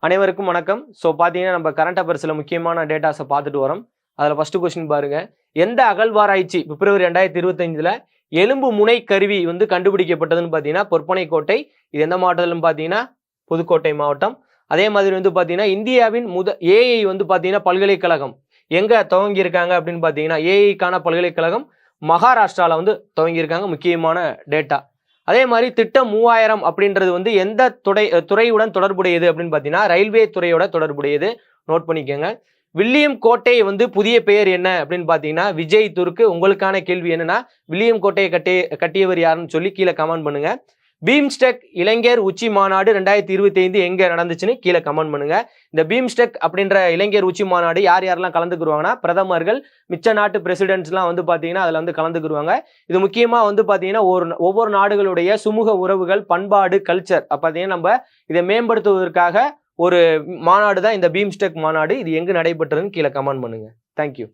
அனைவருக்கும் வணக்கம். ஸோ பார்த்தீங்கன்னா நம்ம கரண்ட் அஃபேர்ஸில் முக்கியமான டேட்டாஸை பார்த்துட்டு வரோம். அதில் ஃபஸ்ட்டு கொஸ்டின் பாருங்க. எந்த அகழ்வாராய்ச்சி பிப்ரவரி 2025 எலும்பு முனை கருவி வந்து கண்டுபிடிக்கப்பட்டதுன்னு பார்த்தீங்கன்னா பொற்பனைக்கோட்டை. இது எந்த மாவட்டத்திலும் பார்த்தீங்கன்னா புதுக்கோட்டை மாவட்டம். அதே மாதிரி வந்து பார்த்தீங்கன்னா இந்தியாவின் ஏஐ வந்து பார்த்தீங்கன்னா பல்கலைக்கழகம் எங்கே துவங்கியிருக்காங்க அப்படின்னு பார்த்தீங்கன்னா ஏஐக்கான பல்கலைக்கழகம் மகாராஷ்டிராவில் வந்து துவங்கியிருக்காங்க. முக்கியமான டேட்டா. அதே மாதிரி திட்டம் 3000 அப்படின்றது வந்து எந்த துறையுடன் தொடர்புடையது அப்படின்னு பார்த்தீங்கன்னா ரயில்வே துறையோட தொடர்புடையது. நோட் பண்ணிக்கோங்க. வில்லியம் கோட்டை வந்து புதிய பெயர் என்ன அப்படின்னு பார்த்தீங்கன்னா விஜய் துர்க்கு. உங்களுக்கான கேள்வி என்னன்னா வில்லியம் கோட்டையை கட்டியவர் யாருன்னு சொல்லி கீழே கமெண்ட் பண்ணுங்க. பீம்ஸ்டெக் இளைஞர் உச்சி மாநாடு 2025 எங்க நடந்துச்சுன்னு கீழே கமெண்ட் பண்ணுங்க. இந்த பீம்ஸ்டெக் அப்படின்ற இளைஞர் உச்சி மாநாடு யாரெல்லாம் கலந்துக்குருவாங்கன்னா பிரதமர்கள், மிச்ச நாட்டு பிரசிடென்ட்ஸ்லாம் வந்து பார்த்தீங்கன்னா அதில் வந்து கலந்துக்குருவாங்க. இது முக்கியமாக வந்து பார்த்தீங்கன்னா ஒவ்வொரு நாடுகளுடைய சுமூக உறவுகள், பண்பாடு, கல்ச்சர் பார்த்தீங்கன்னா நம்ம இதை மேம்படுத்துவதற்காக ஒரு மாநாடு தான் இந்த பீம்ஸ்டெக் மாநாடு. இது எங்கு நடைபெற்றதுன்னு கீழே கமெண்ட் பண்ணுங்க. தேங்க்யூ.